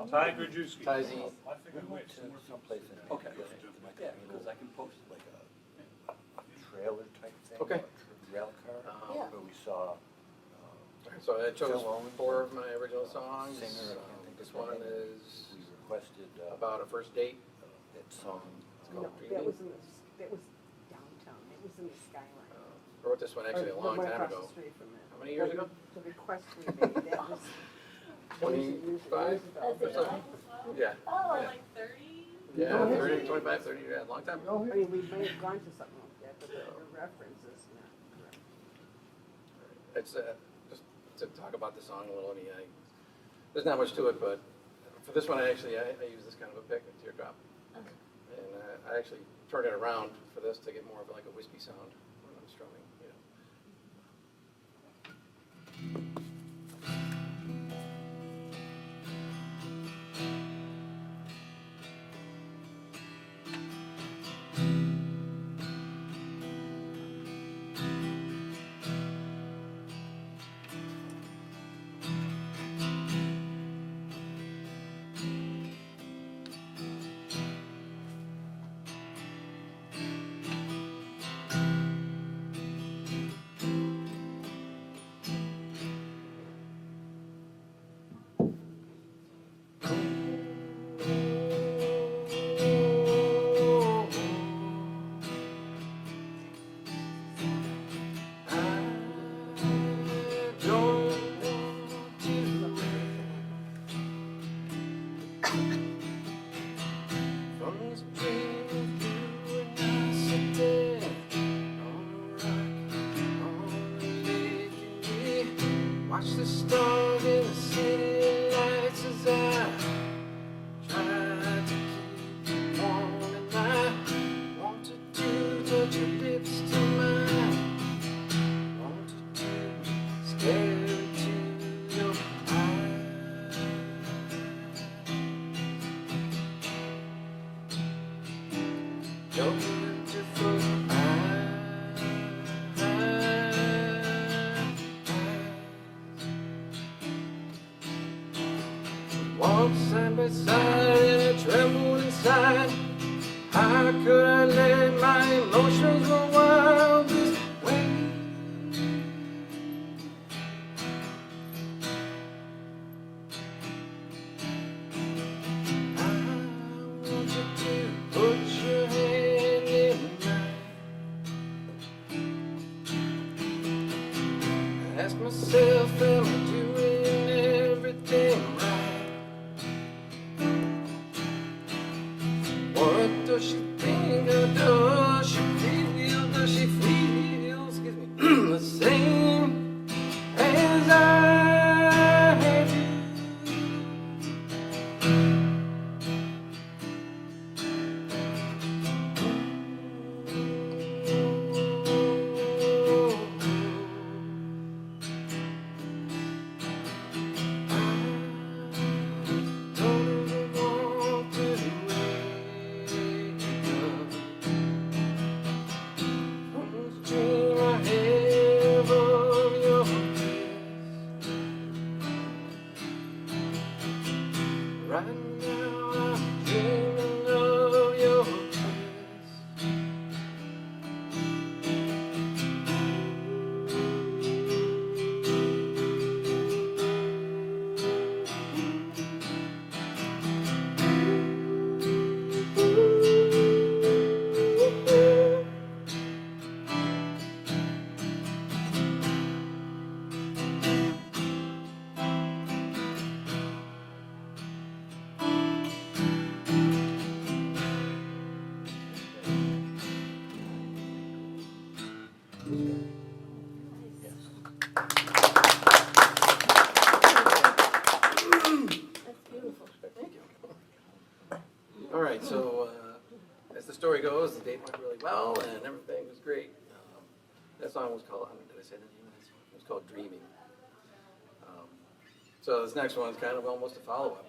Ty Grajewski. Ty's I figured We wait, went to somewhere. someplace in Okay. yeah, because I can post like a trailer type thing. Okay. A rail car, Yeah. where we saw, So I chose Phil Owens, 4 of my original songs. singer, I can't think This of his one name. is We requested, about a first date. that song. No, called that Dreaming. was in the, that was downtown, it was in the Skyline. Wrote this one actually a Or long right time across ago. the street from it. How many years ago? The request we made, that was. 25 or something? Yeah. Oh, Yeah. like 30? Yeah, Oh, 30, 25, 30, yeah, long time ago. I mean, we may have gone to something like that, but the reference is not correct. It's just to talk about the song a little. I mean, there's not much to it, but for this one, I use this kind of a pick, a teardrop, Okay. and I actually turn it around for this to get more of like a wispy sound when I'm strumming. You know. Watch the stars in the city lights as I try to keep you warm, and I wanted to touch your lips to mine, wanted to stare into your eyes. Your beautiful eyes. Walked side by side and I trembled inside. How could I let my emotions run wild this way? I want you to put your hand in mine. I ask myself, am I doing everything right? What does she think, or does she feel, excuse me, the same as I do? Don't even want to wake up from this dream I have of your kiss. Right now I'm dreaming of your kiss. That's beautiful. Thank you. All right, so as the story goes, the date went really well and everything was great. That song was called, did I say the name of that song? It was called Dreaming. So this next one's kind of almost a follow-up.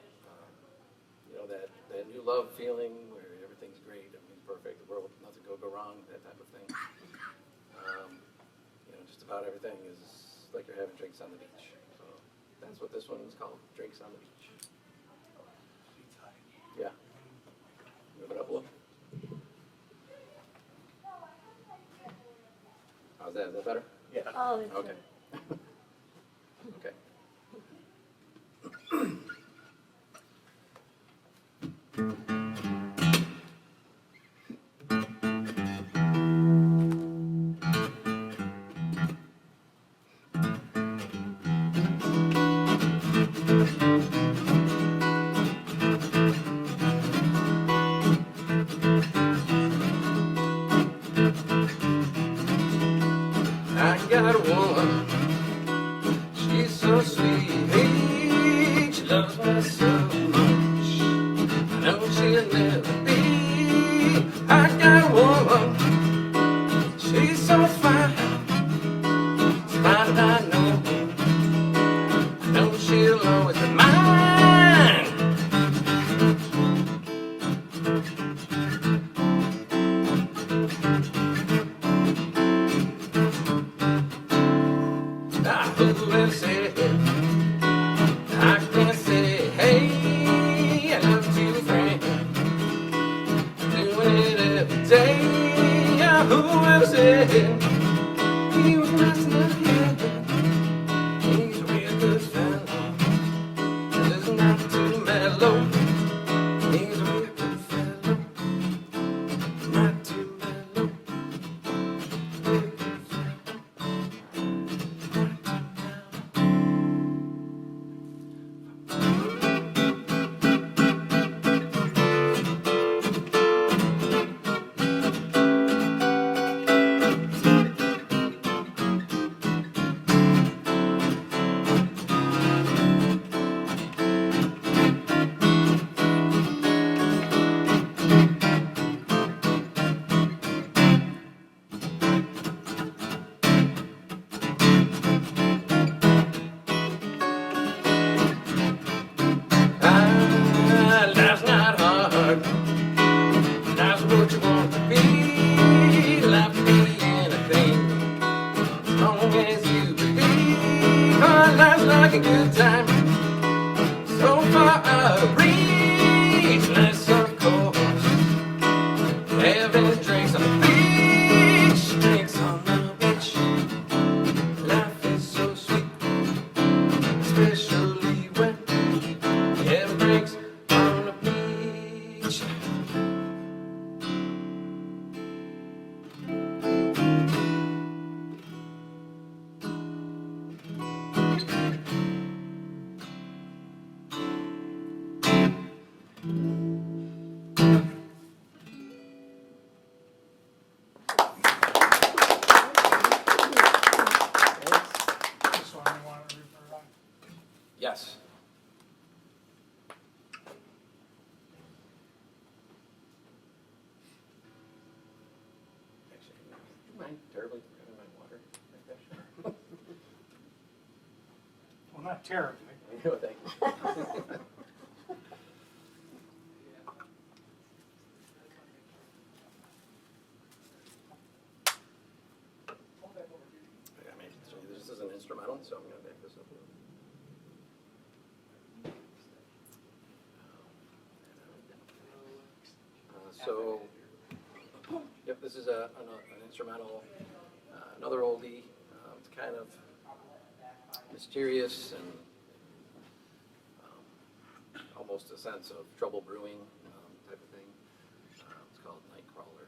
You know, that new love feeling where everything's great, everything's perfect, the world, nothing could go wrong, that type of thing. You know, just about everything is like you're having drinks on the beach. So That's what this one was called, Drinks on the Beach. Yeah. Move it up a little. How's that? Is that better? Yeah. Oh, it's Okay. Okay. I got a woman, she's so sweet, she loves me so much, I know she'll never be. I got a woman, she's so fine, fine I know she'll always be mine. Who will say I can say, hey, I love you, friend. Doing it every day. Who will say he was nice enough here? He's a real good fellow. Just not too mellow. He's a real good fellow. Not too mellow. Real good fellow. Life's not hard. Life's what you want to be. Life can be anything, as long as you believe. Life's like a good time, so far out of reach. Let's of course having drinks on the beach. Drinks on the beach. Life is so sweet, especially when having drinks on the beach. This one you want to refer on? Yes. Actually, do you mind terribly grabbing my water like that? Well, not terribly. No, thank you. I mean, so this is an instrumental, so I'm gonna back this up a little. So, yep, this is an instrumental, another oldie. It's kind of mysterious and almost a sense of trouble brewing type of thing. It's called Nightcrawler.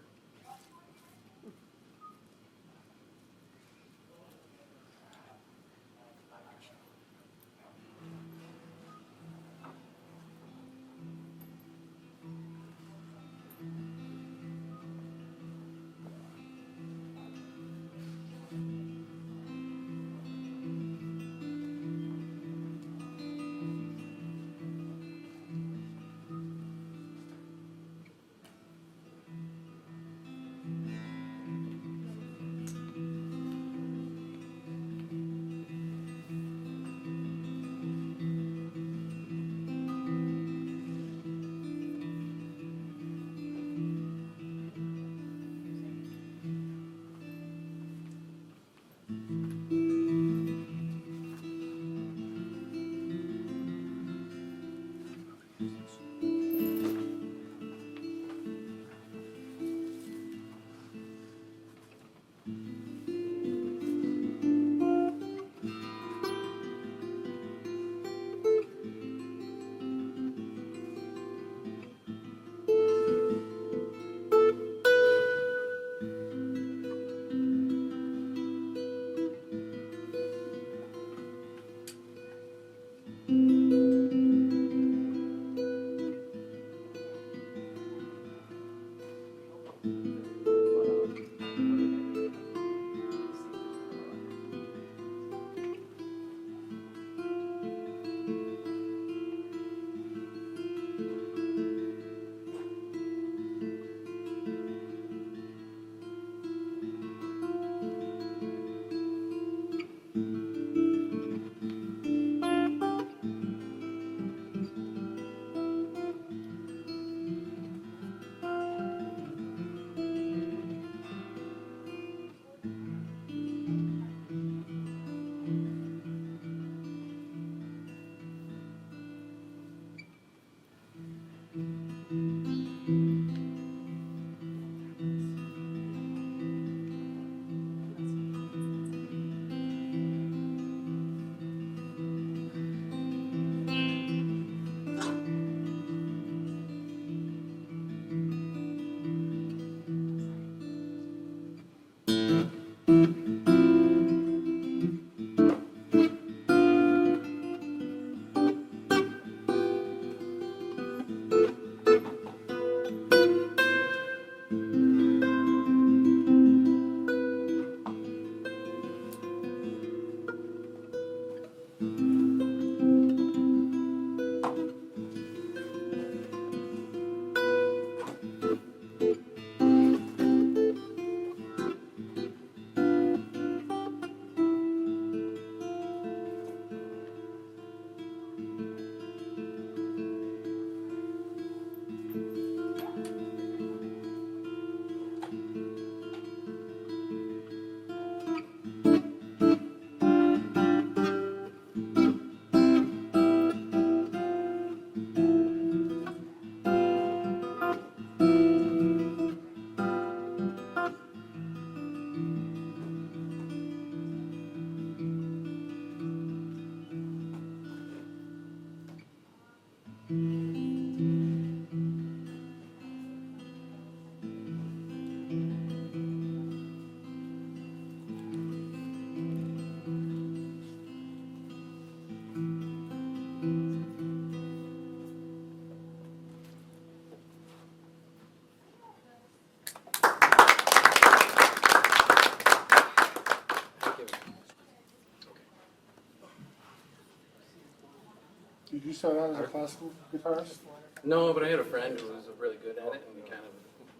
Did you start out as a classical guitarist? No, but I had a friend who was really good at it, and he kind of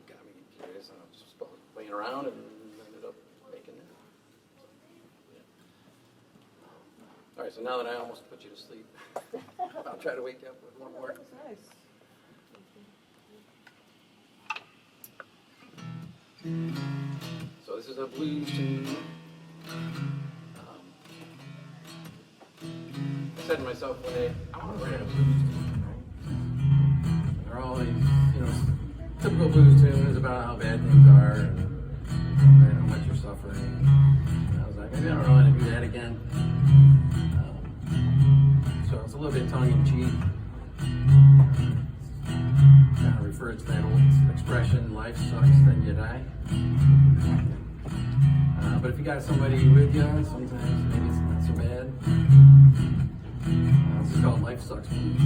got me curious, and I was just playing around and ended up making it. Yeah. All right, so now that I almost put you to sleep, I'll try to wake you up with one more. That was nice. So this is a blues tune. I said to myself one day, I want to write a blues tune. They're all these, typical blues tunes about how bad things are and how much you're suffering. And I was like, maybe I don't want to do that again. So it's a little bit tongue in cheek. Kind of refers to that old expression, life sucks, then you die. But if you got somebody with you, sometimes maybe it's not so bad. This is called Life Sucks Blues.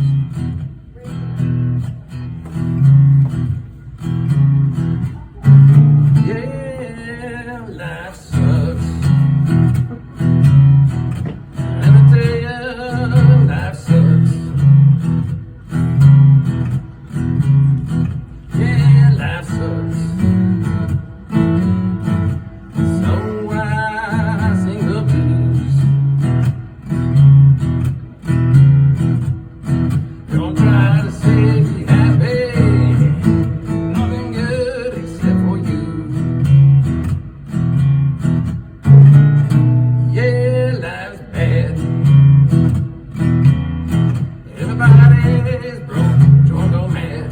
Yeah, life sucks. Let me tell you, life sucks. Yeah, life sucks. So I sing the blues. Don't try to say be happy. Nothing good except for you. Yeah, life's bad. Everybody's broke, drunk or mad.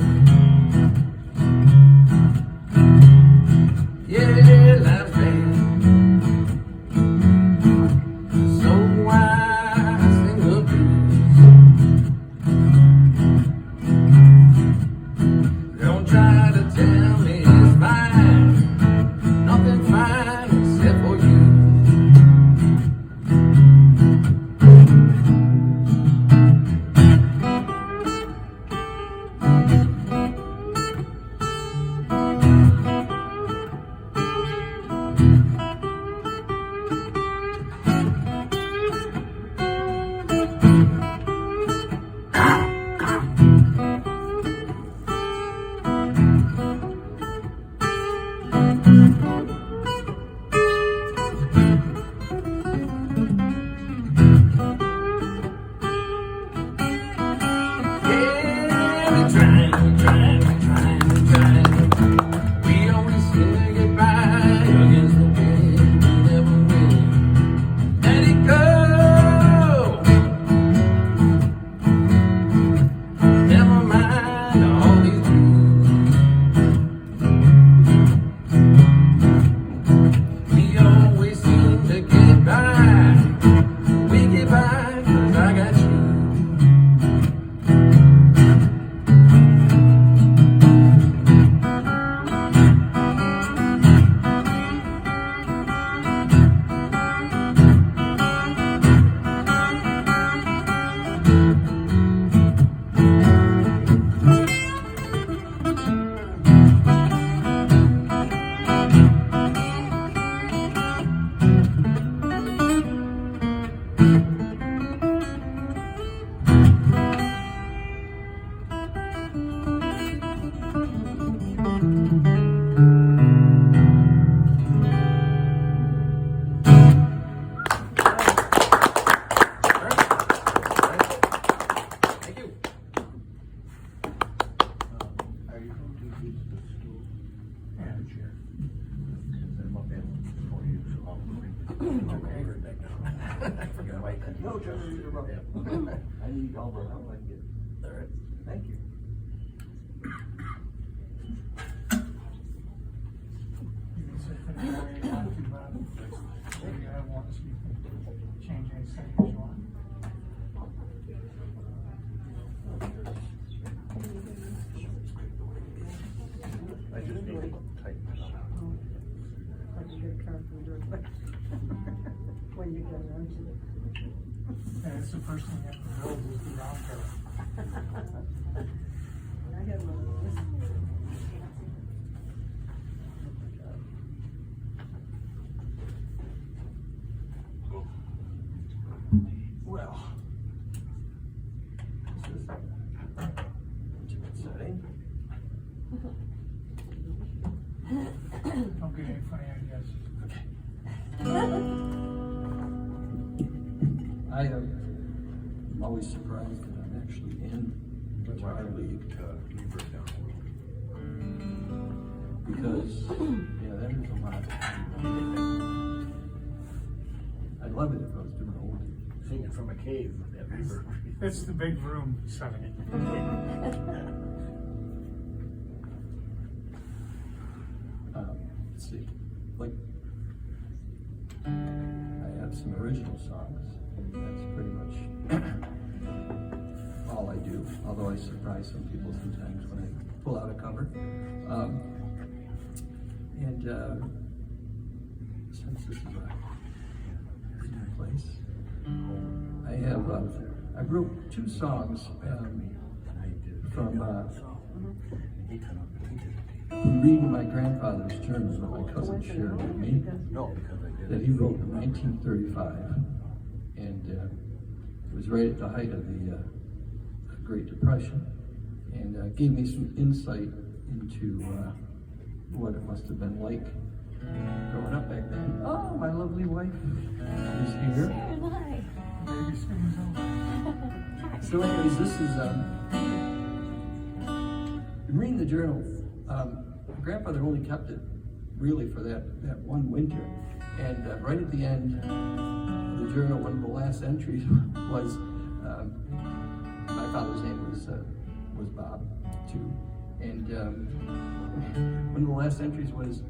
Yeah, life's bad. So I sing the blues. Don't try to tell me it's fine. Nothing fine except for you. Yeah, we're trying. We always seem to get by against the wind. We never win. Let it go. Never mind all these rules. We always seem to get by. We get by 'cause I got you. Thank you. Are you going to use the stool and chair? Because I'm up there for you, so I'll bring this. Okay, right back down. I forgot my. No, just use the rubber. I need all the help I can get. All right. Thank you. You can sit for the area if you want to, so you have one, so you can change any settings you want. I just need to tighten it up. Like a good carpenter. When you get around to it. And it's the first thing you have to build is the round barrel. I had one of those. Well, I'm always surprised that I'm actually in the July League. Because, yeah, that is a lot. I'd love it if I was doing oldies. Singing from a cave, that river. It's the big room setting. Let's see, like, I have some original songs, and that's pretty much all I do, although I surprise some people sometimes when I pull out a cover. Since this is a new place, I wrote two songs from reading my grandfather's journal that my cousin shared with me, that he wrote in 1935, and it was right at the height of the Great Depression, and gave me some insight into what it must have been like growing up back then. Oh, my lovely wife is here. Baby swings over. So anyways, this is, reading the journal, my grandfather only kept it really for that one winter. And right at the end of the journal, one of the last entries was, my father's name was Bob, too. And one of the last entries was,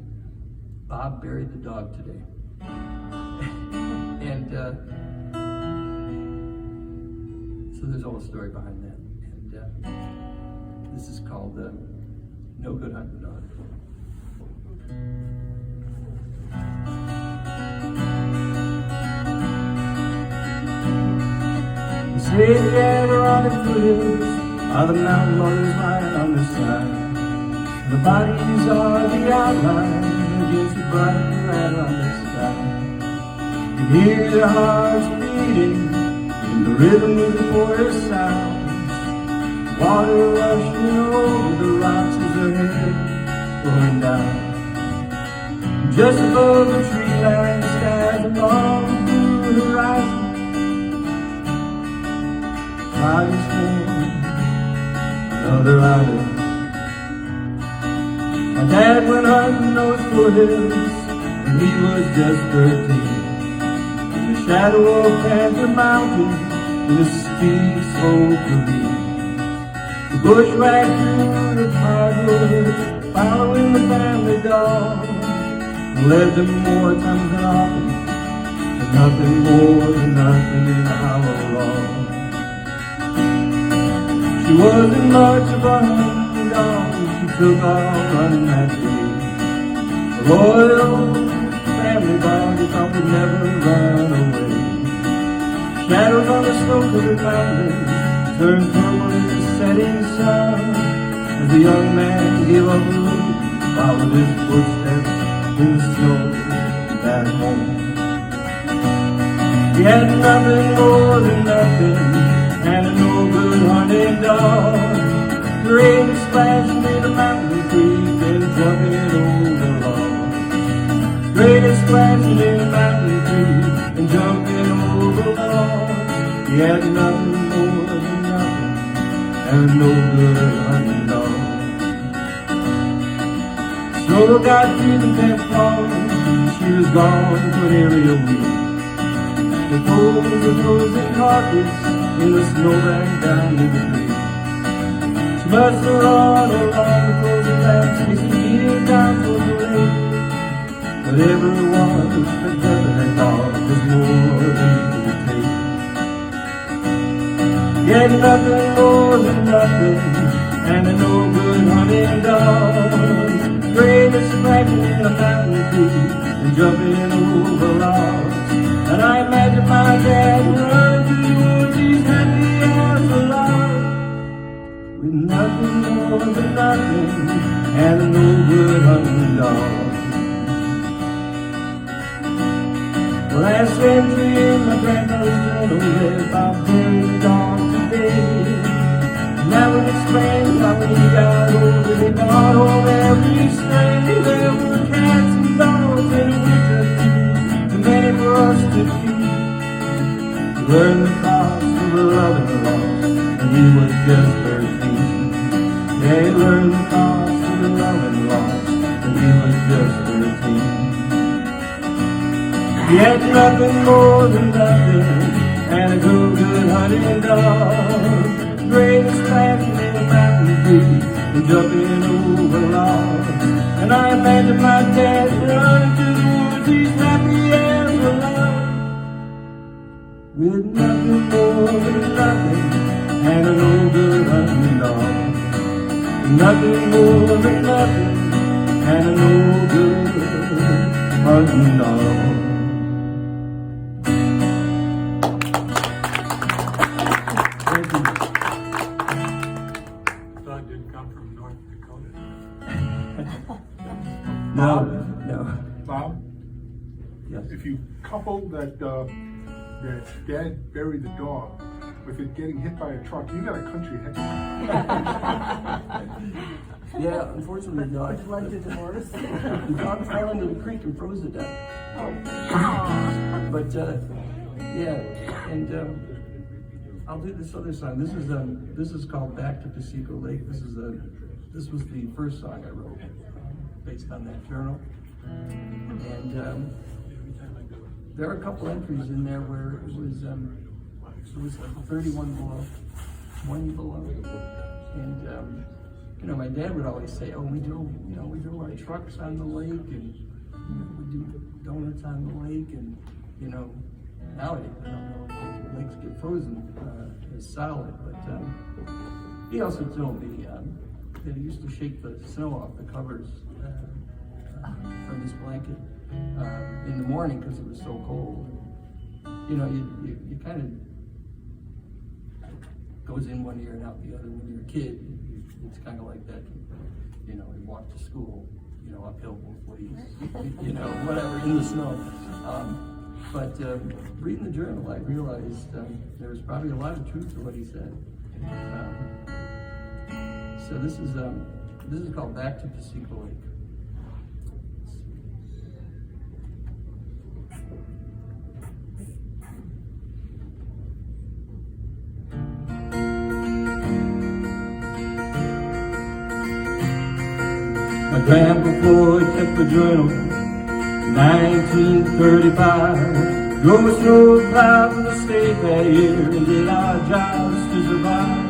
Bob buried the dog today. And so there's a whole story behind that. And this is called No Good Hunting Dog. The city gather on the foothills of the mountain mothers lying on the side. The bodies are the outline against the bright light on the sky. You hear their hearts beating in the rhythm of the forest sounds. Water rushing over the rocks as their head going down. Just above the tree line, the skies a long blue horizon. Cloud is warm, another island. My dad went hunting those foothills when he was just 13. In the shadow of Panther Mountain, in the steep slope ravine. The bush ran through the hardwood, following the family dog, and led them more times than often, and nothing more than nothing in a hollow log. She wasn't much of a hunting dog, she took off running that day. A loyal family dog you thought would never run away. Shadows on the snow-covered mountains turned purple in the setting sun, as the young man gave up the road, followed his footsteps in the snow back home. He had nothing more than nothing, and a no-good hunting dog. The rain splashing in the mountain creek and jumping over logs. Rain splashing in the mountain creek and jumping over logs. He had nothing more than nothing, and a no-good hunting dog. Snow got deep and kept falling, she was gone for nearly a week. The cold was a frozen carcass in the snowbank down in the creek. She must have run along the frozen bank, chasing deer down toward the lake. But everyone that Devin had thought was more than he could take. He had nothing more than nothing, and a no-good hunting dog. Rain is splashing in the mountain creek and jumping over logs. And I imagine my dad running through the woods, he's happy as a lark, with nothing more than nothing, and a no-good hunting dog. The last entry in my grandfather's journal read about burying the dog today. And that would explain how when he got older, they brought home every stray. There were cats and dogs in a winter too, too many for us to feed. learned the cost of love and loss when he was just 13. Yeah, he learned the cost of love and loss when he was just 13. He had nothing more than nothing, and a good hunting dog. Greatest passion in the mountain tree, and jumping over logs. And I imagine my dad running to the woods, he's happy as a lark. With nothing more than nothing, and an old good hunting dog. Nothing more than nothing, and an old good hunting dog. Doug didn't come from North Dakota. No, no. Bob, Yes. if you couple that dad buried the dog with it getting hit by a truck, you got a country head. Yeah, unfortunately, the dog, Which led to divorce. the dog fell into the creek and froze to death. But, yeah, and I'll do this other song. This is called Back to Piseco Lake. This was the first song I wrote based on that journal. And there are a couple entries in there where it was like 31 below, 20 below. And you know, my dad would always say, "Oh, we drove our trucks on the lake, and we do donuts on the lake, and you know, nowadays I don't know if the lakes get frozen as solid." But he also told me that he used to shake the snow off the covers from his blanket in the morning because it was so cold. You know, you kind of goes in one ear and out the other when you're a kid. It's kind of like that. You know, you walk to school, you know, uphill both ways, you know, whatever, in the snow. But reading the journal, I realized there was probably a lot of truth to what he said. So this is called Back to Piseco Lake. My grandpa Floyd kept the journal, 1935. Drove a snow plow for the state that year and did our jobs to survive.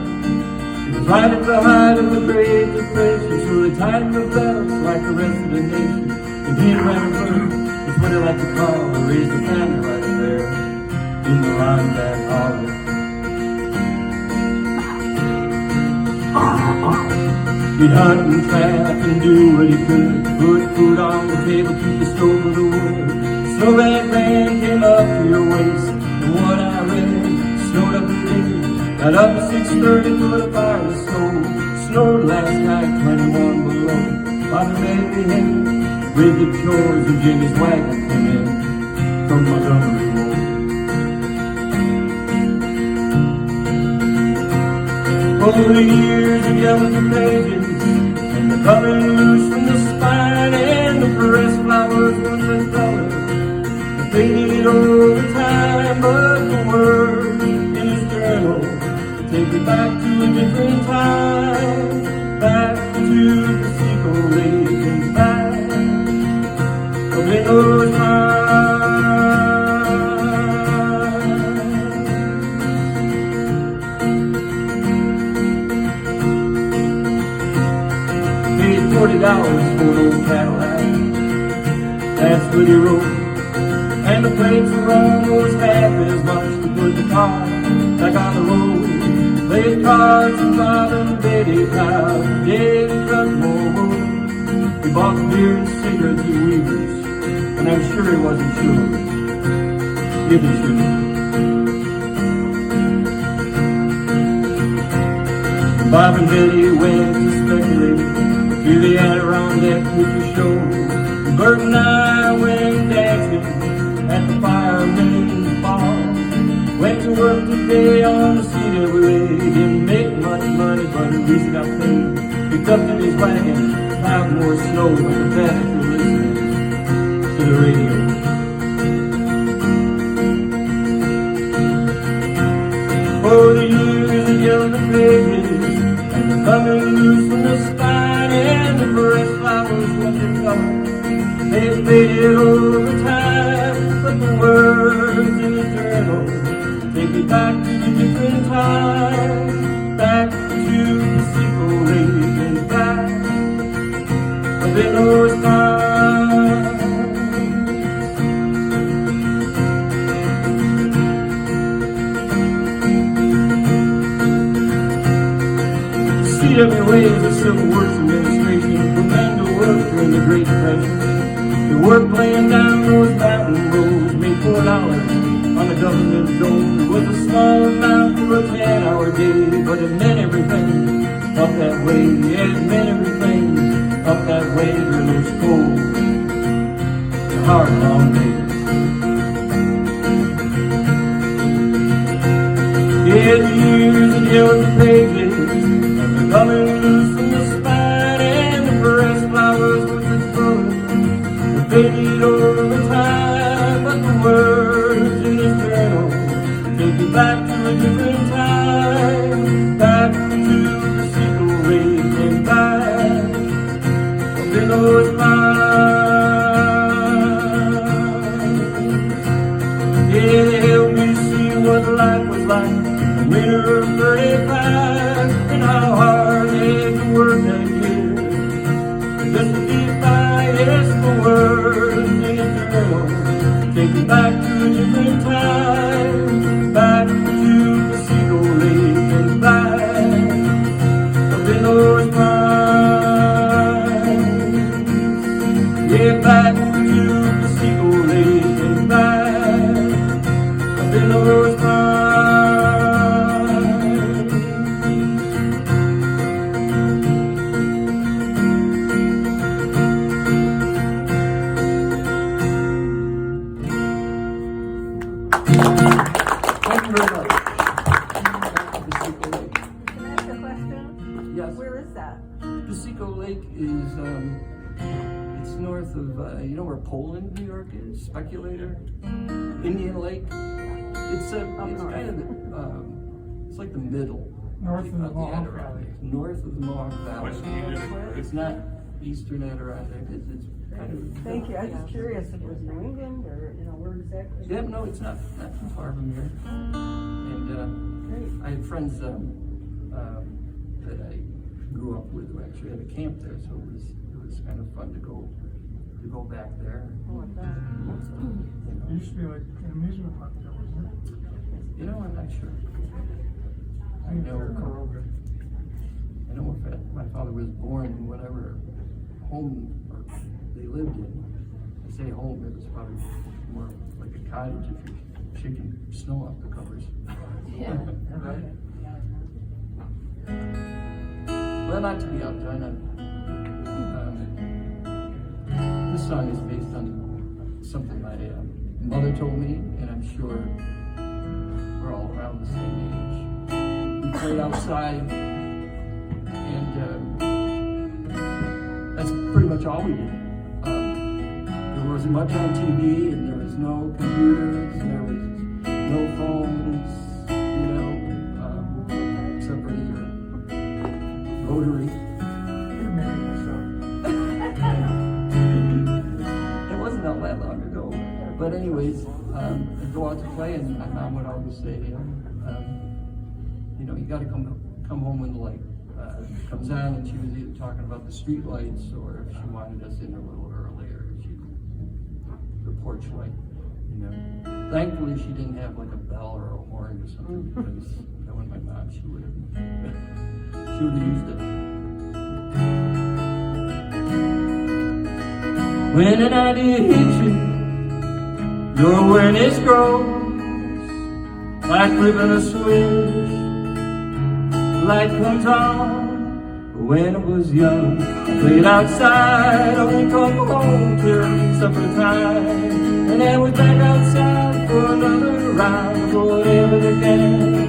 It was right at the height of the Great Depression, so they tightened the belts like the rest of the nation. And Peter Rutherford, that's what they like to call it, raised a family right there in the Rhinebeck Harbor. He'd hunt and trap and do what he could, put food on the table, keep the stove of the wood. Snowbag band came up to your waist, and what I read snowed up the day. Got up at 6:30 to let a fire was stove. Snowed last night, 21 below. Father made me hay with the chores, and Jimmy's wagon came in from Montgomery Road. Over the years of yellow pages, and the color loose from the spine, and the press flowers once in color, they faded over time. But the words in his journal take me back to a different time, back to Piseco Lake, and back up in those times. $40 for an old Cadillac, that's what he wrote. And the plates were almost half as much to put the car back on the road. Played cards and Bob and Betty Powell, yeah, he cut more wood. He bought beer and cigarettes at Weaver's, and I'm sure he wasn't sure if he should. Bob and Betty went to speculate to the Adirondack Picture Show. Bert and I went dancing at the Fireman's Ball. Went to work today on the CWA. Didn't make much money, but at least he got paid. Picked up in his wagon, plowed more snow when the fans were listening to the radio. For the years of yellow pages and coming loose from the spine, and the forest flowers once had gone, they faded over time. But the words in the journal take me back to the different time, back to the Sequel Lake and back of the North Pine. CWA is the Civil Works Administration for men to work during the Great Depression. They worked laying down those mountain roads, made $4 on the government dole. It was a small amount for a 10-hour day, but it meant everything up that way. Yeah, it meant everything up that way during those cold, the hard, long days. Yeah, the years and yellow pages coming loose from the spine, and the forest flowers with the throat, they faded over time. But the words in this journal take me back to a different time, back to the Sequel Lake and back of the North Pine. Yeah, they helped me see what life was like in the winter of 35, and how hard they had to work that year just to get by. Yes, the words in the journal take me back to a different time, back to the Sequel Lake and back of the North Pine. Yeah, back to the Sequel Lake and back of the North Pine. Thank you very much. The Sequel Lake. Can I ask a question? Yes. Where is that? The Sequel Lake is, it's north of, you know where Poland, New York is? Speculator? Indian Lake? It's kind of, it's like the middle. North of the Mohawk Adirondack. Valley. North of the Mohawk Valley. It's not eastern Adirondack, it's kind of. Thank you, I was just curious if it was New England or, where exactly? Yeah, no, it's not too far from here. And Great. I had friends that I grew up with who actually had a camp there, so it was kind of fun to go back there. I want that. It used to be like an amusement park there, wasn't it? You know, I'm not sure. I think know, Caroga. I know if my father was born in whatever home or they lived in. I say home, it was probably more like a cottage if you're shaking snow off the covers. Yeah. Right? Well, not to be outdone, this song is based on something my mother told me, and I'm sure we're all around the same age. We played outside, and that's pretty much all we did. There wasn't much on TV, and there was no computers, and there was no phones, except for your rotary. You're making this up. It wasn't all that long ago. But anyways, I'd go out to play, and my mom would always say, you gotta come home when the light comes on, and she was either talking about the street lights, or if she wanted us in a little earlier, the porch light, Thankfully, she didn't have like a bell or a horn or something, because knowing my mom, she would have used it. When an idea hits you, your awareness grows, like flipping a switch, light comes on. When I was young, I played outside, I would come home till supper time, and then was back outside for another round of whatever the game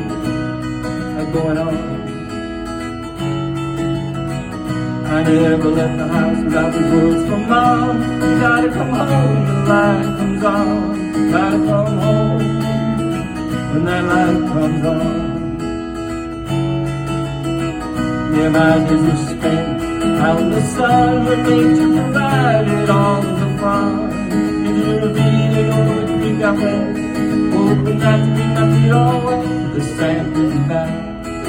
had going on. I never left the house without the words from Mom. You gotta come home when the light comes on. Gotta come home when that light comes on. Yeah, my days were spent out in the sun when nature provided all of the fun. Into the ravine and over the creek I went, hoping not to get my feet all wet. The sand came back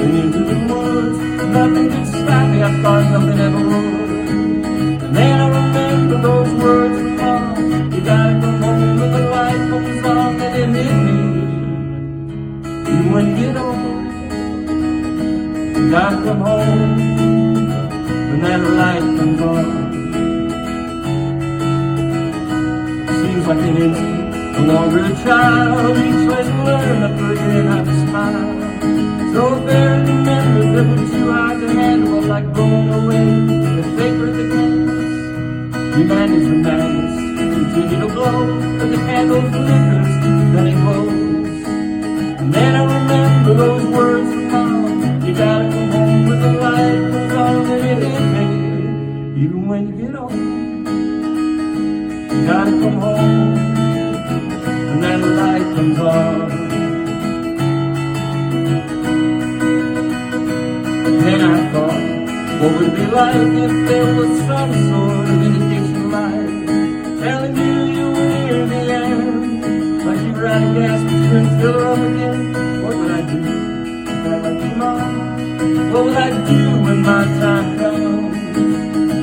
and into the woods. Nothing could stop me, I thought nothing ever would. And then I remember those words from Mom. You gotta come home when the light comes on, and it hit me. Even when you get old, you gotta come home when that light comes on. Seems like an instant, no longer a child. Each lesson learned, I forget how to smile. So very memories that were too hard to handle, like blowing away the vapor of the canvas. Humanity's the madness, continue to blow, but the candle flickers, then it glows. And then I remember those words from Mom. You gotta come home when the light comes on, and it hit me. Even when you get old, you gotta come home when that light comes on. Then I thought, what would it be like if there was some sort of indication light telling you you were near the end, like you were out of gas but you couldn't fill her up again? What would I do? Would I like you, Mom? What would I do when my time comes?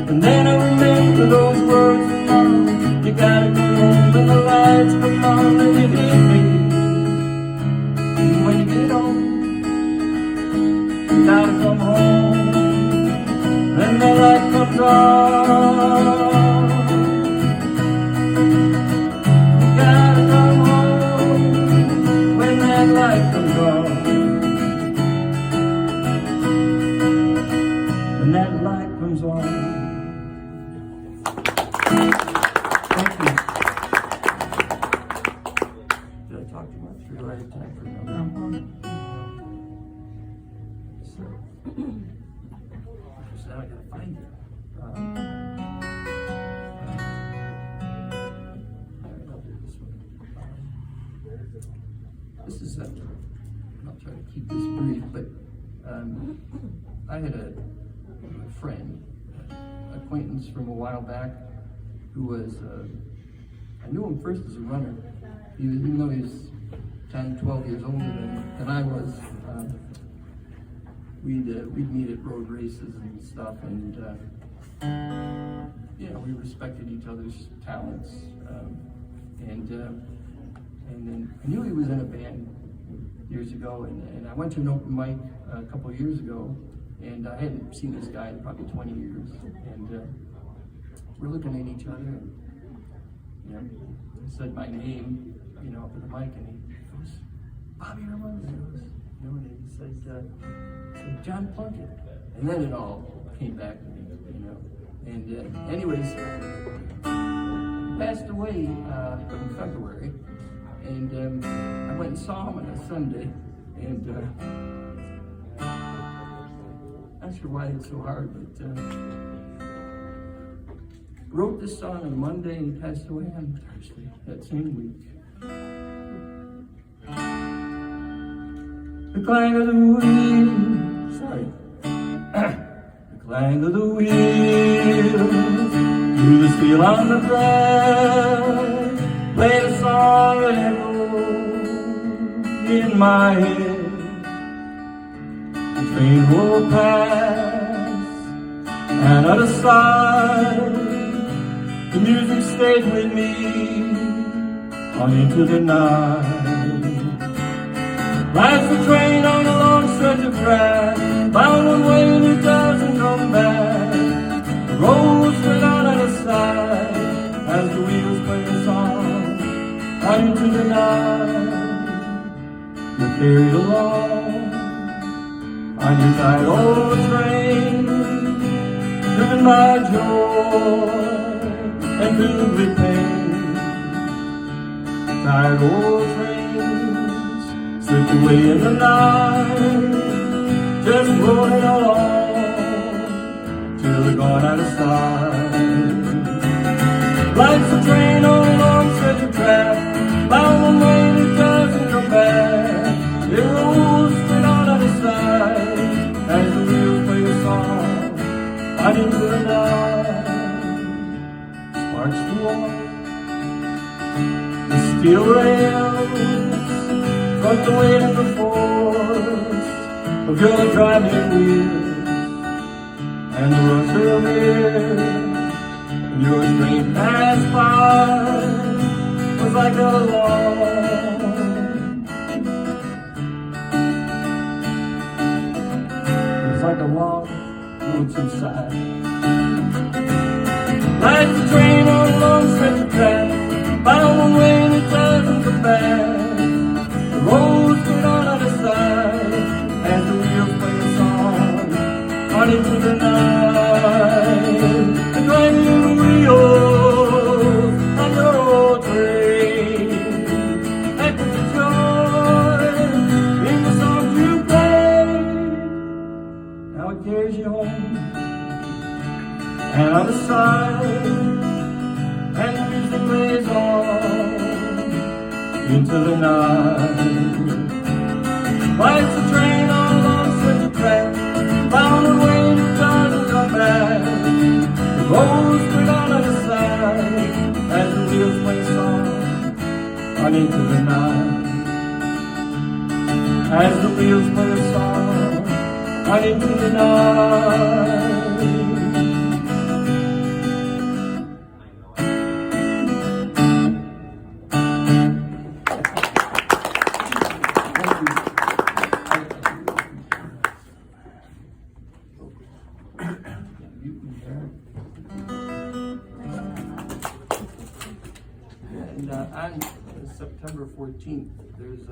And then I remember those words from Mom. You gotta go home when the lights come on, and it hit me. Even when you get old, you gotta come home when the light comes on. You gotta come home when that light comes on. When that light comes on. Thank you. Did I talk too much? Or do I have time for another? So now I gotta find it. I'll do this one. This is I'll try to keep this brief, but I had a friend, acquaintance from a while back, who was, I knew him first as a runner. Even though he was 10, 12 years older than I was, we'd meet at road races and stuff, and we respected each other's talents. And then I knew he was in a band years ago, and I went to an open mic a couple of years ago, and I hadn't seen this guy in probably 20 years, and we're looking at each other, and I said my name, up at the mic, and he goes, Bobby Ramone, and he said John Plunkett, and then it all came back to me, and anyways, he passed away in February, and I went and saw him on a Sunday, and not sure why it's so hard, but wrote this song on Monday and he passed away on Thursday that same week. The clang of the wheels, the clang of the wheels through the steel on the track, played a song that echoed in my head. The train rolled past, and out of sight, the music stayed with me on into the night. Life's a train on a long stretch of track, bound one way and it doesn't come back. The road straight on out of sight as the wheels play a song on into the night. You're carried along on your tight old train, driven by joy and filled with pain. Tired old trains slipped away in the night, just rolling along till they're gone out of sight. Life's a train on a long stretch of track, bound one way and it doesn't come back. It rolls straight on out of sight as the wheels play a song steel rails front the weight of the force of your driving wheels, and the rush of air when your train passed by was like a long lonesome sigh. Like the train on a long stretch of track, bound one way and it doesn't come back. The roads go down on the side as the wheels play a song on into the night. The grinding wheels on your old train echo the joy in the songs you play. Now it carries you home and out of sight, and the music plays on into the night. Like the train on a long stretch of track, bound away and it doesn't come back. The roads go down on the side as the wheels play song on into the night. As the wheels play a song on into the night. And on September 14th, there's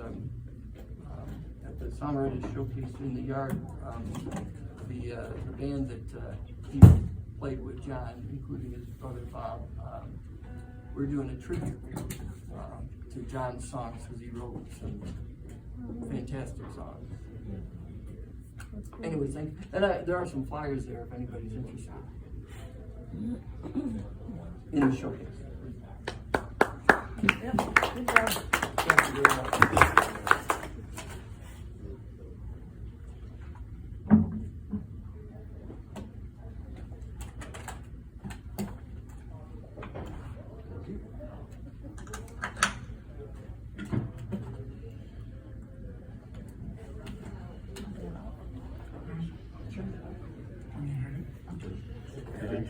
at the Songwriters Showcase in the Yard, the band that he played with, John, including his brother Bob, we're doing a tribute to John's songs because he wrote some fantastic songs. Anyway, thank you. And there are some flyers there if anybody's interested in the showcase. Yeah, good job. Thank you very much.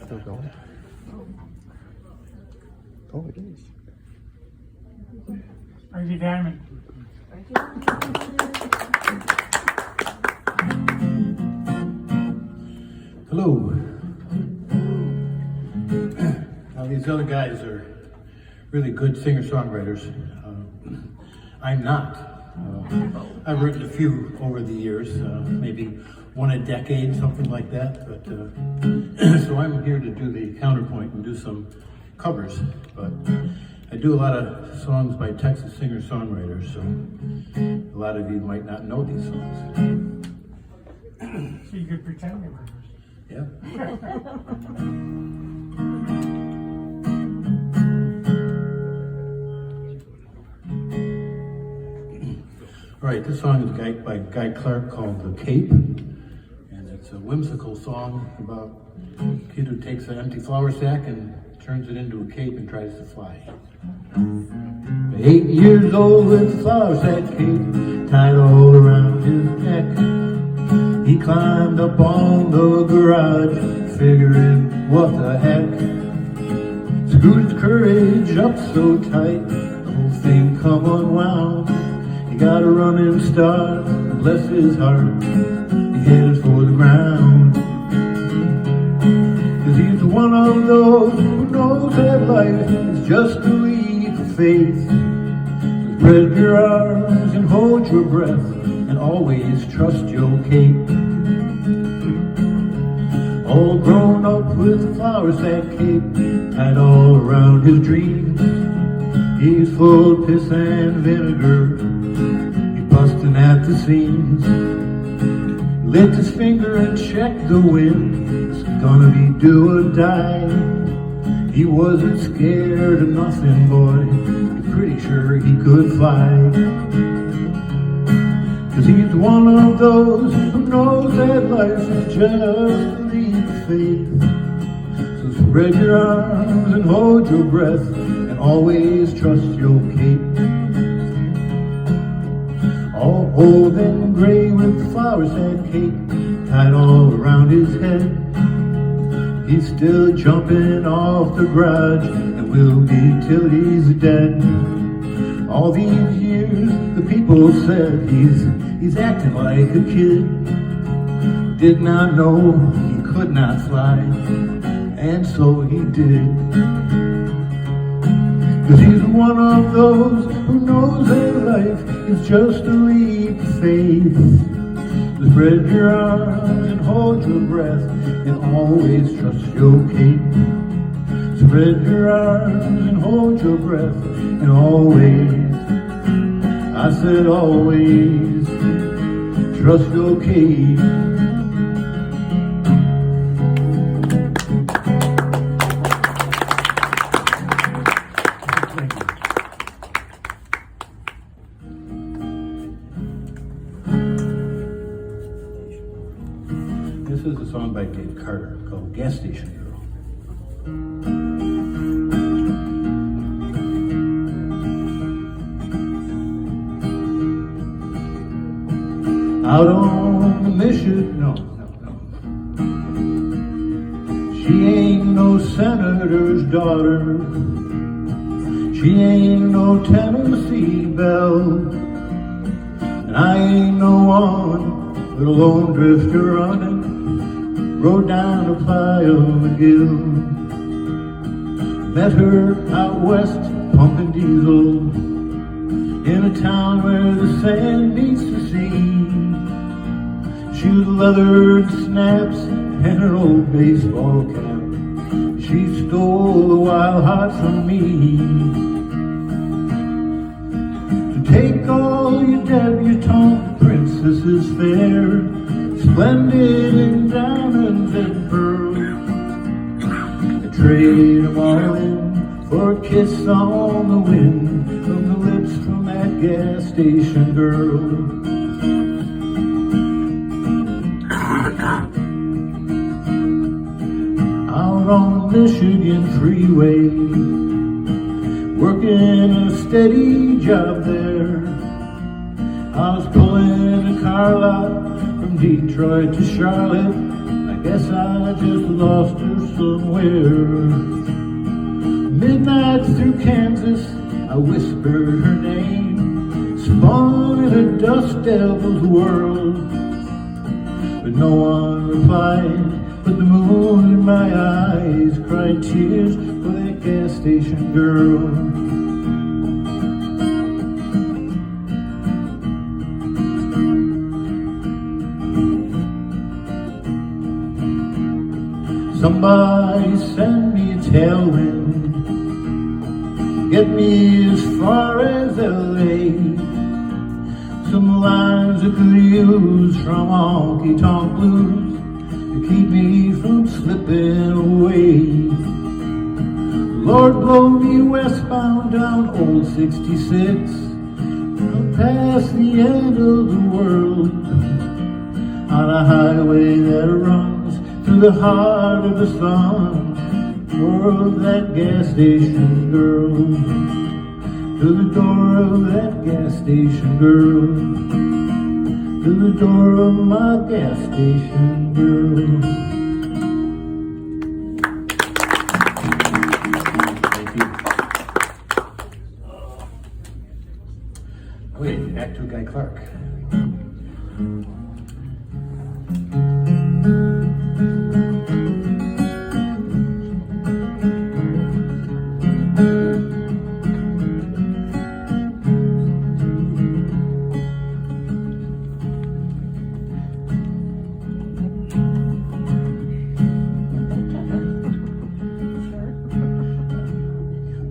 Still going? Oh, it is. Randy Diamond. Hello. Now these other guys are really good singer-songwriters. I'm not. I've written a few over the years, maybe one a decade, something like that. But so I'm here to do the counterpoint and do some covers. But I do a lot of songs by Texas singer-songwriters, so a lot of you might not know these songs. So you could pretend they were yours. Yeah. All right, this song is by Guy Clark called The Cape, and it's a whimsical song about a kid who takes an empty flour sack and turns it into a cape and tries to fly. 8 years old with a flour sack cape tied all around his neck. He climbed up on the garage, figuring what the heck. Screwed his courage up so tight, the whole thing come unwound. He got a running start, bless his heart, he headed for the ground. 'Cause he's one of those who knows that life is just a leap of faith. So spread your arms and hold your breath, and always trust your cape. All grown up with a flour sack cape tied all around his dreams. He's full of piss and vinegar, he's busting at the seams. He licked his finger and checked the wind, it's gonna be do or die. He wasn't scared of nothing, boy, he's pretty sure he could fly. 'Cause he's one of those who knows that life is just a leap of faith. So spread your arms and hold your breath, and always trust your cape. old and gray with the flower sack cape tied all around his head. He's still jumping off the garage and will be till he's dead. All these years the people said he's acting like a kid. Did not know he could not fly, and so he did. 'Cause he's one of those who knows that life is just a leap of faith. So spread your arms and hold your breath and always trust your cape. Spread your arms and hold your breath and always, I said always, trust your cape. This is a song by Dave Carter called Gas Station Girl. Out on the Michigan, no. She ain't no senator's daughter. She ain't no Tennessee belle. And I ain't no one but a lone drifter running, rode down to Playa McGill. Met her out west, pumping diesel, in a town where the sand meets the sea. She was leathered snaps and an old baseball cap. She stole the wild heart from me. Take all your debutante princesses fair, splendid in diamonds and pearls, and trade them all in for a kiss on the wind from the lips from that gas station girl. Out on the Michigan freeway, working a steady job there. I was pulling a car lot from Detroit to Charlotte. I guess I just lost her somewhere. Midnight through Kansas, I whispered her name, spun in a dust devil's world. But no one replied, but the moon in my eyes cried tears for that gas station girl. Somebody send me a tailwind, get me as far as LA. Some lines I could use from honky tonk blues to keep me from slipping away. Lord, blow me westbound down Old 66, past the end of the world, on a highway that runs through the heart of the sun, of that gas station girl, to the door of that gas station girl, to the door of my gas station girl. Thank you. Okay, back to Guy Clark.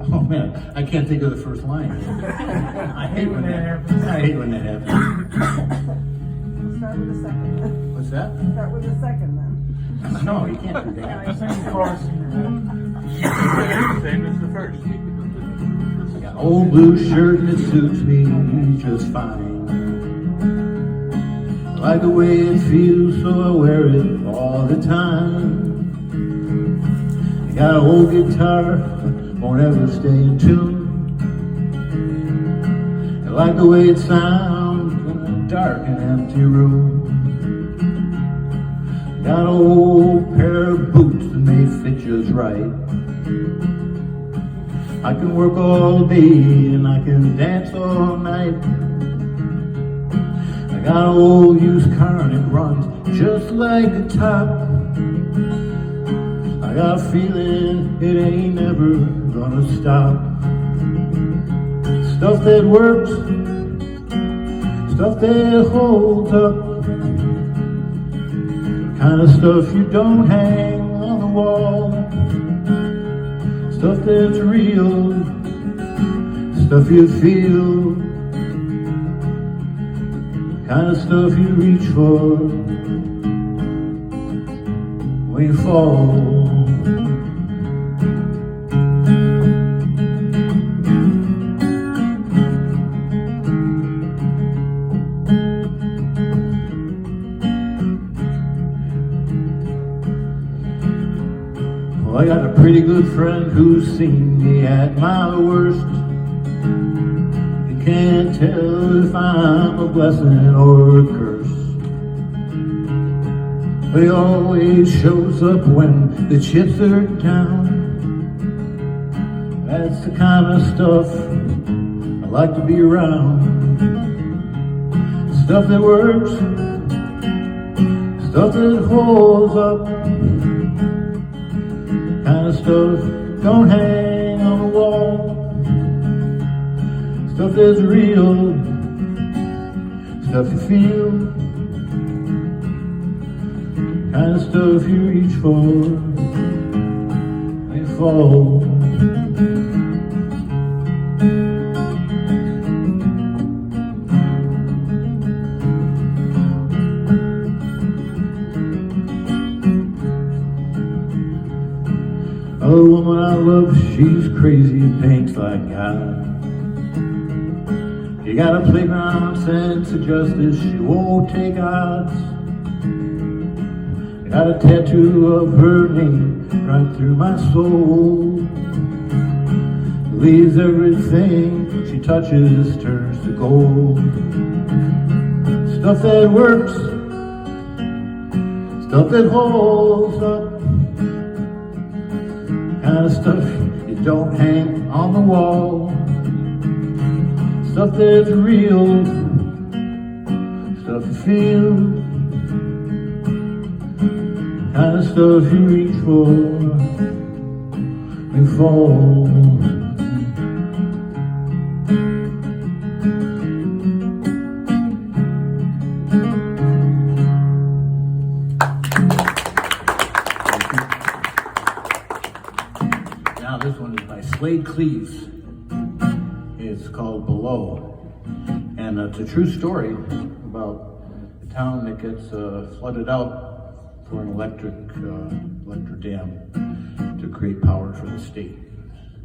Oh man, I can't think of the first line. I hate when that happens. Start with the second then. What's that? Start with the second then. No, you can't do that. Sing the chorus in your head. Same as the first. I got old blue shirt and it suits me just fine. I like the way it feels, so I wear it all the time. I got an old guitar, won't ever stay in tune. I like the way it sounds when I dark and empty room. Got an old pair of boots and they fit just right. I can work all day and I can dance all night. I got an old used car and it runs just like the top. I got a feeling it ain't never gonna stop. Stuff that works, stuff that holds up, kind of stuff you don't hang on the wall. Stuff that's real, stuff you feel, kind of stuff you reach for when you fall. Well, I got a pretty good friend who's seen me at my worst. You can't tell if I'm a blessing or a curse, but he always shows up when the chips are down. That's the kind of stuff I like to be around. Stuff that works, stuff that holds up, kind of stuff don't hang on the wall. Stuff that's real, stuff you feel, kind of stuff you reach for when you fall. A woman I love, she's crazy, paints like God. She got a playground sense of justice, she won't take odds. Got a tattoo of her name right through my soul. Believes everything she touches turns to gold. Stuff that works, stuff that holds up, kind of stuff you don't hang on the wall. Stuff that's real, stuff you feel, kind of stuff you reach for and fall. Now this one is by Slade Cleaves. It's called Below. And it's a true story about a town that gets flooded out for an electric dam to create power for the state.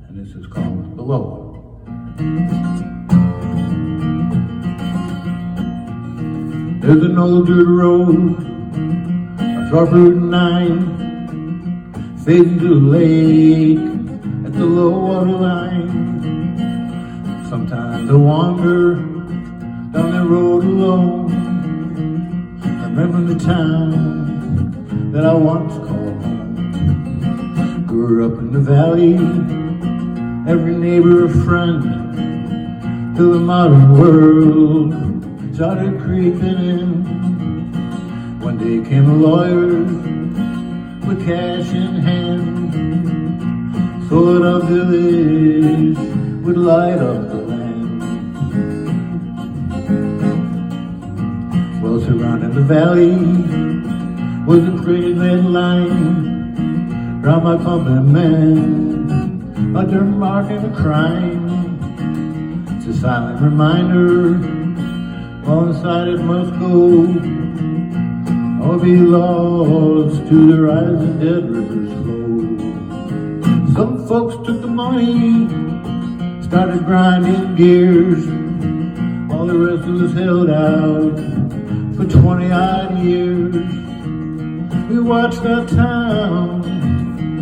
And this is called Below. There's an old dirt road, off Route 9, fading to the lake at the low water line. Sometimes I wander down that road alone, remembering the town that I once called home. Grew up in the valley, every neighbor a friend, till the modern world started creeping in. One day came a lawyer with cash in hand, so that our village would light up the land. Well, surrounding the valley was a pretty red line round my company man, a dirt mark and a crime. It's a silent reminder, one side it must go, or be lost to the rising dead river's flow. Some folks took the money, started grinding gears, while the rest of us held out for 20 odd years. We watched our town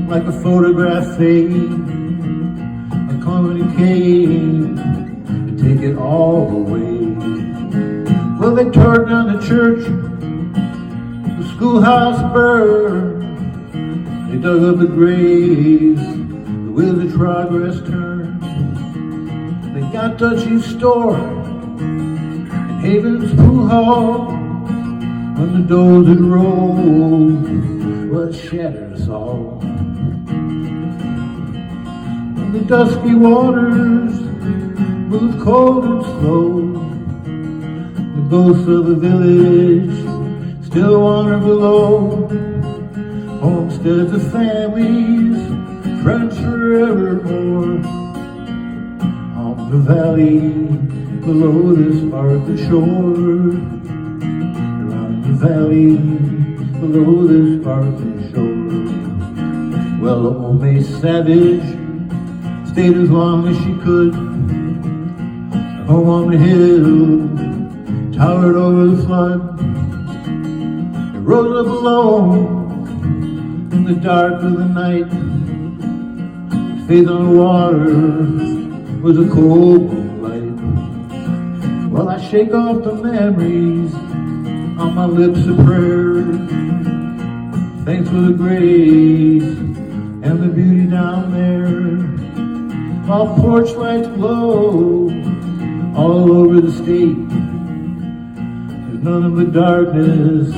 like a photograph fade, and calamity came to take it all away. Well, they tore down the church, the schoolhouse burned. They dug up the graves, the wheel of progress turned. They got Dutchie's store and Haven's pool hall. When the doors had rolled, well, it shattered us all. And the dusky waters moved cold and slow. The ghosts of the village still wander below. Homesteads of families, friends forevermore. On the valley below this Arthur shore. Around the valley below this Arthur shore. Well, old May Savage stayed as long as she could. Home on the hill towered over the flood. It rose up alone in the dark of the night. Faith on the water was a cold moonlight. Well, I shake off the memories on my lips of prayer. Thanks for the grace and the beauty down there. While porch lights glow all over the state, there's nothing but darkness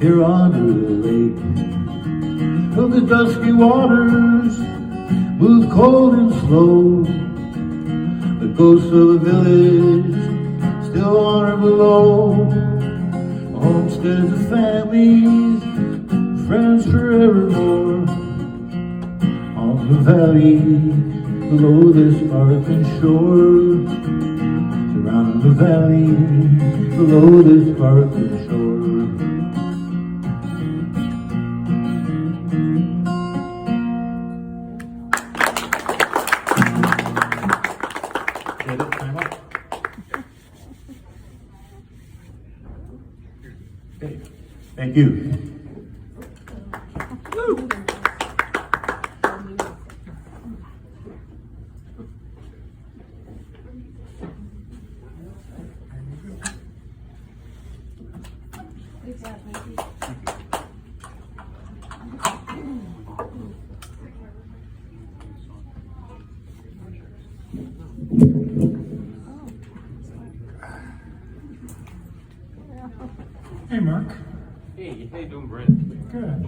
here under the lake. Till the dusky waters move cold and slow. The ghosts of the village still wander below. Homesteads of families, friends forevermore. On the valley below this Arthur shore. Surrounding the valley below this Arthur shore. Okay, thank you. Hey, Mark. Hey, how you doing, Brent? Good.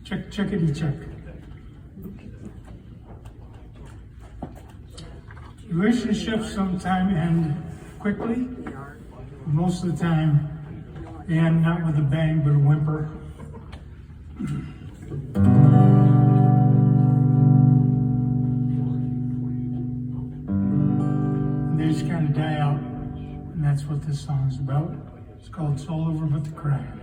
Checkity check. Relationships sometimes end quickly. Most of the time, they end not with a bang, but a whimper. And they just kind of die out. And that's what this song is about. It's called It's All Over But the Crying.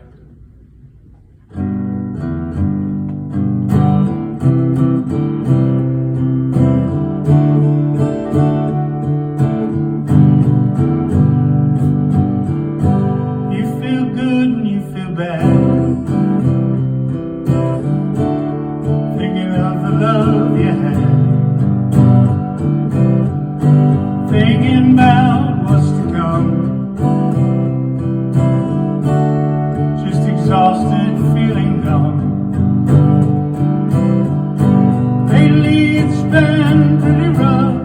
You feel good and you feel bad, thinking of the love you had, thinking about what's to come, just exhausted, feeling numb. Lately it's been pretty rough,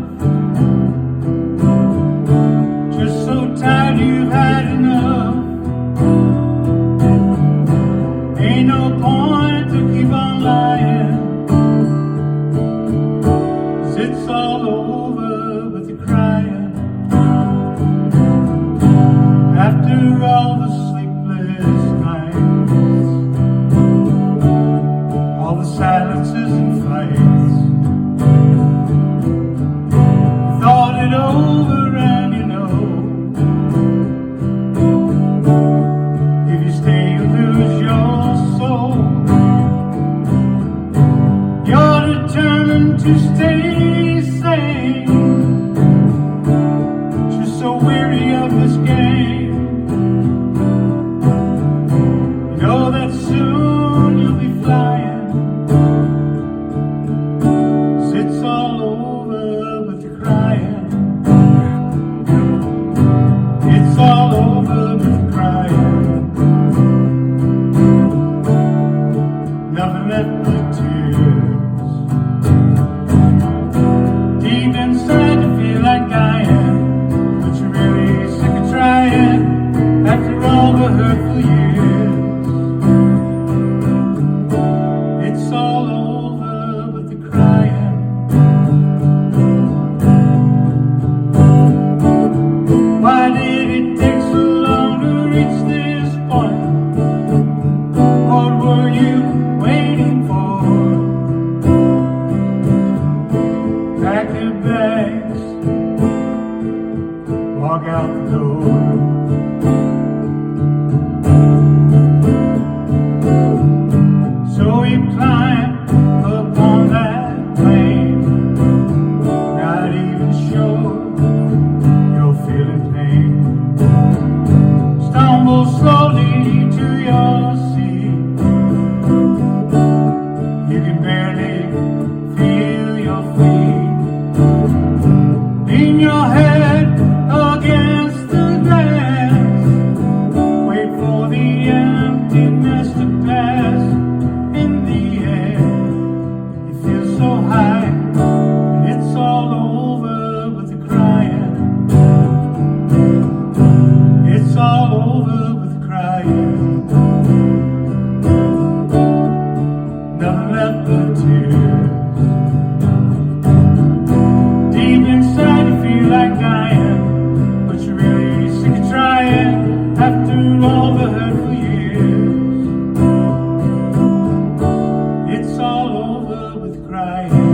just so tired you've had enough. Ain't no point to keep on lying, 'cause it's all over but the crying. After all the sleepless nights, all the silences and fights, thought it over and you know, if you stay you lose your soul. You're determined to stay sane, just so weary of this game. walk out the door. So you climb up on that plane, not even sure you're feeling pain. Stumble slowly to your seat. You can barely feel your feet. Lean your head against the glass. Wait for the emptiness to pass. In the air, you feel so high, and it's all over with the crying. It's all over with the crying. Nothing left but tears. Deep inside you feel like dying, but you're really sick of trying after all the hurtful years. It's all over with crying.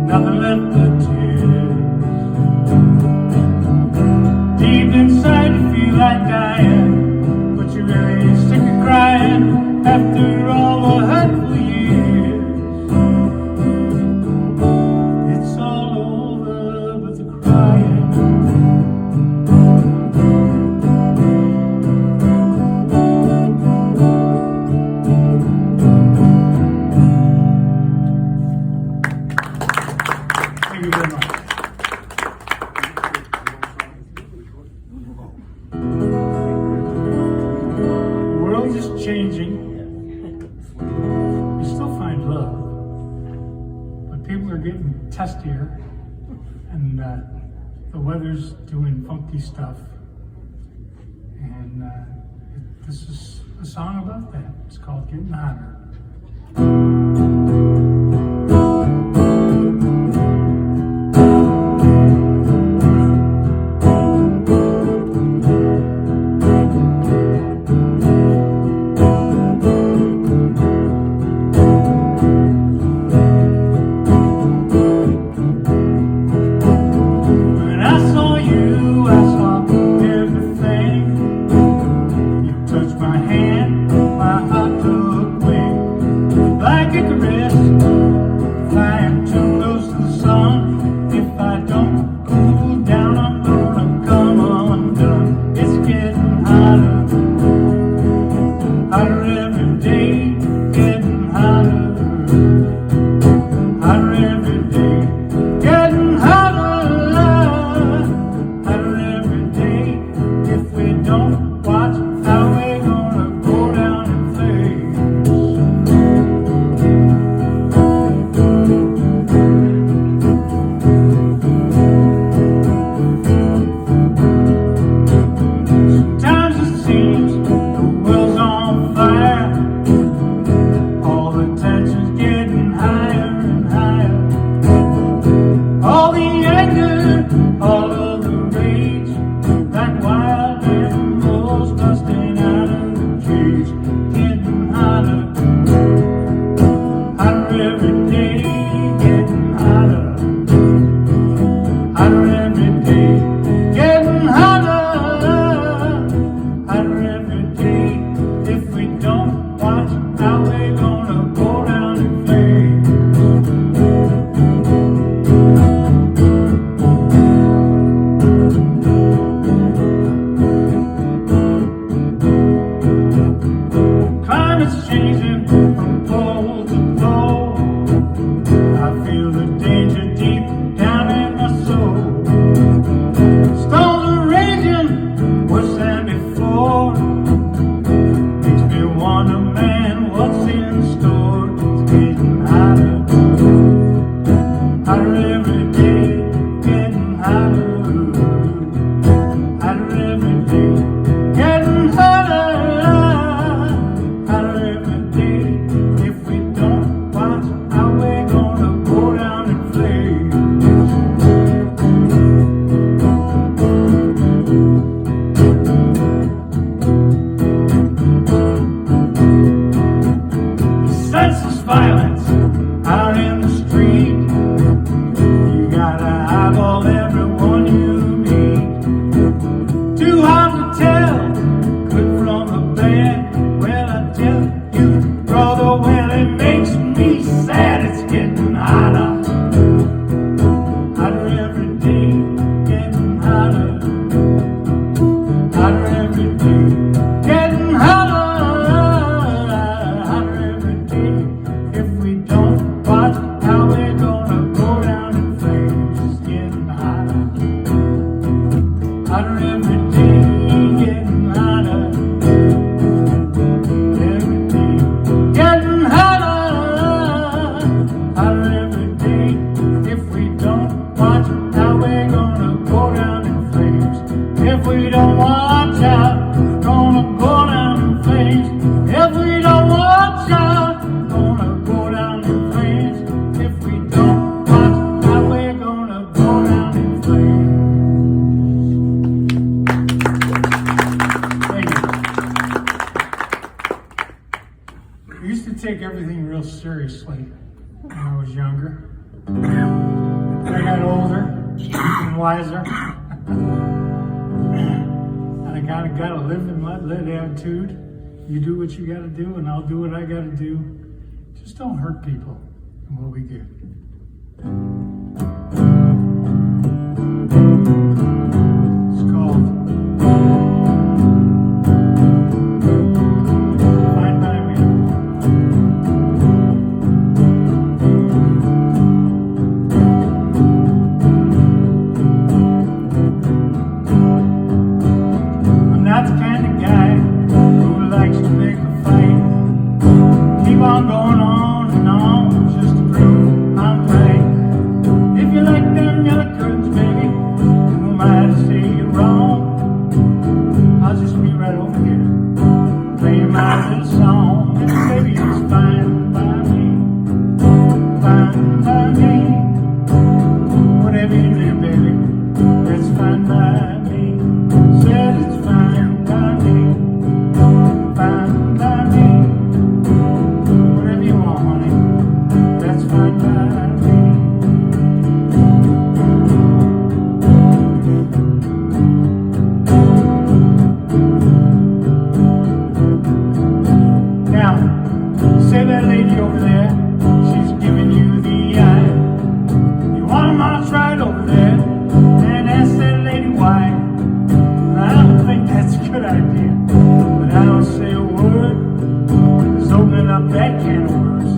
Nothing left but tears. Deep inside you feel like dying, but you're really sick of crying after all the hurtful years. It's all over with the crying. Thank you very much. The world is changing. You still find love, but people are getting testier, and the weather's doing funky stuff. And this is a song about that. It's called Getting Hotter. When I saw you, I saw everything. You touched my hand, my heart took wing. take everything real seriously when I was younger. As I got older and wiser, and I kind of got a live and let live attitude. You do what you got to do, and I'll do what I got to do. Just don't hurt people, and we'll be good. It's called Fine by Me. I'm not the kind of guy who likes to make a fight. Keep on going on and on just to prove I'm right. If you like them yellow curtains, baby, who am I to say you're wrong? I'll just be right over here, playing my little song. And baby, it's fine by me, fine by me. Whatever you do, baby, that's fine by me. Said it's fine by me, fine by me. Whatever you want, honey, that's fine by me. Now, say that lady over there, she's giving you the eye. You want to march right over there and ask that lady why. I don't think that's a good idea, but I don't say a word, because opening up that can of worms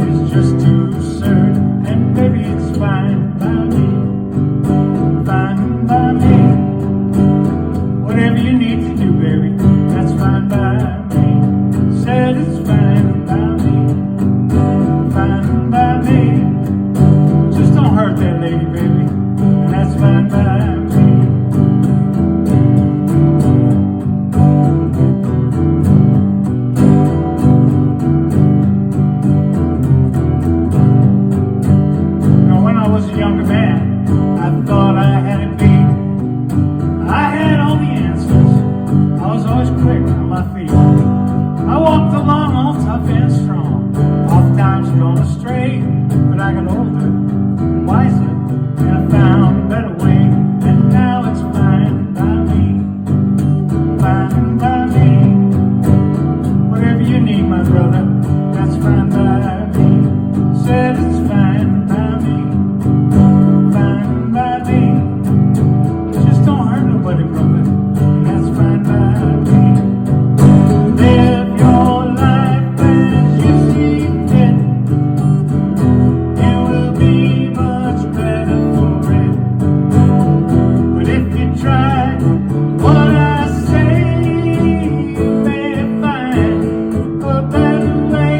is just too absurd. And baby, it's fine by me, fine by me. Whatever you need to do, baby, that's fine by me. Said it's fine by me, fine by me. Just don't hurt that lady, baby, and that's fine by me. Now, when I was a younger man, I thought I had it beat. I had all the answers. I was always quick on my feet. I walked along all tough and strong, oftentimes gone astray. But I got older and wiser, and I found a better way. And now it's fine by me, fine by me. Whatever you need, my brother, that's fine by me. Said it's fine by me, fine by me. Just don't hurt nobody, brother, and that's fine by me. Live your life as you see fit. It will be much better for it. But if you try what I say, you may find a better way.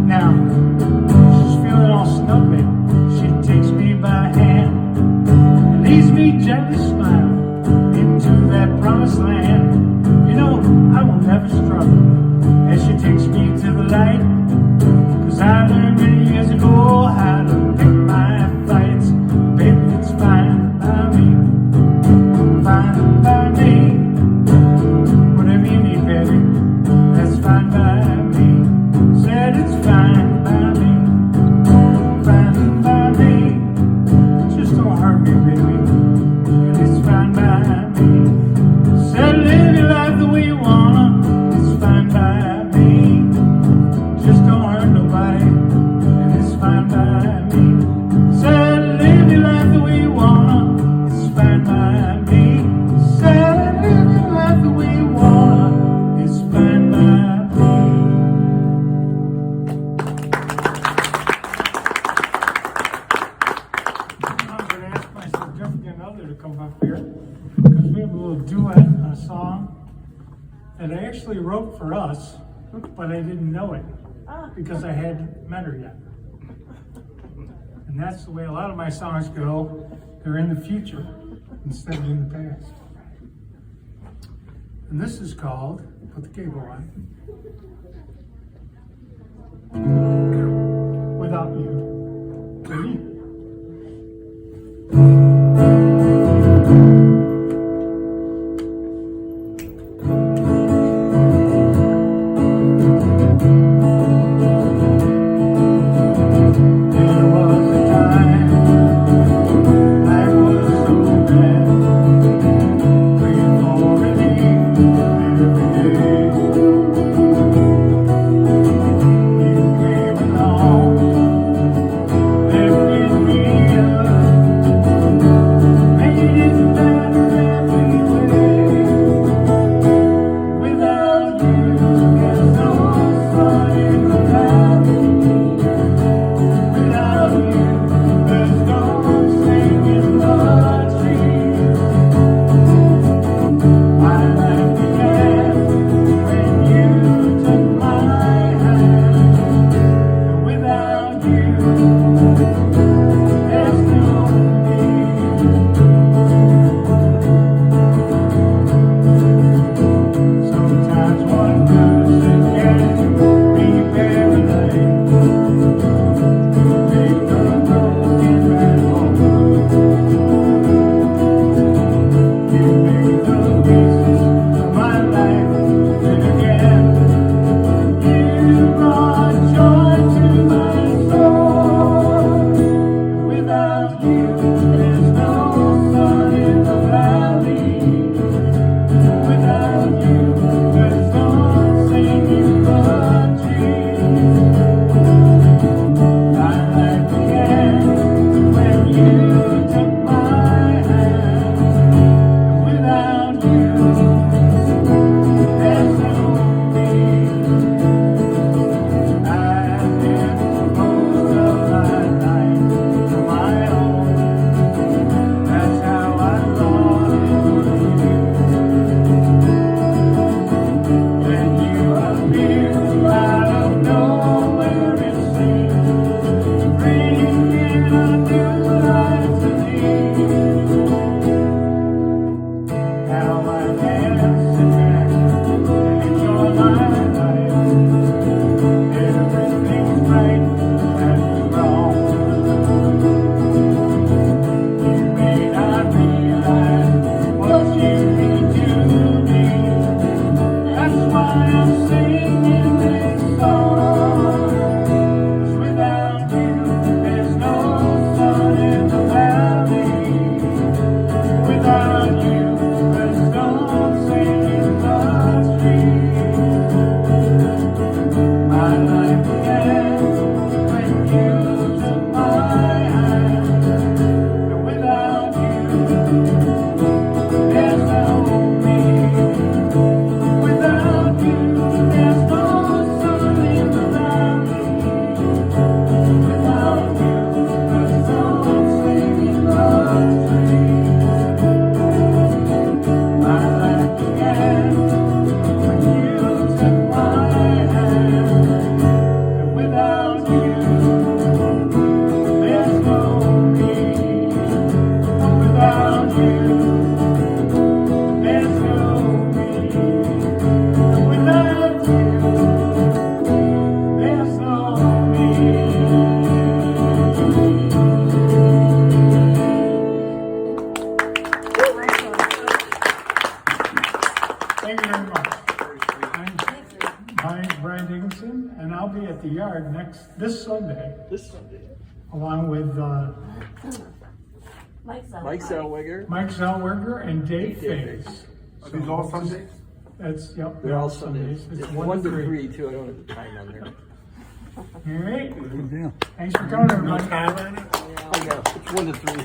Now, she's feeling all snubbly. She takes me by the hand and leads me gently smiling into that promised land. You know, I will never struggle as she takes me to the light. 'Cause I learned many years ago how to pick my fights. Baby, it's fine by me, fine by me. Whatever you need, baby, that's fine by me. Said it's fine by me, fine by me. Just don't hurt me, baby, and it's fine by me. Said live your life the way you wanna, it's fine by me. Just don't hurt nobody, and it's fine by me. Said live your life the way you wanna, it's fine by me. Said live your life the way you wanna, it's fine by me. I'm gonna ask my significant other to come up here, because we have a little duet on a song that I actually wrote for us, but I didn't know it, because I hadn't met her yet. And that's the way a lot of my songs go. They're in the future instead of in the past. And this is called Put the Cable On. Without You. Ready? My name's Brian Dickinson, and I'll be at the yard this Sunday, This Sunday. along with Mike Zellweger. Mike Zellweger and Dave Faze. Are these all Sundays? That's, yep. They're all Sundays. It's It's 1 to 3. too. I don't have the time on there. All right. Thanks for coming, everybody. I know. It's 1 to 3.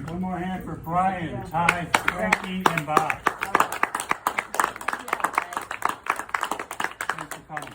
One more hand for Brian, Ty, Frankie, and Bob. Thanks for coming.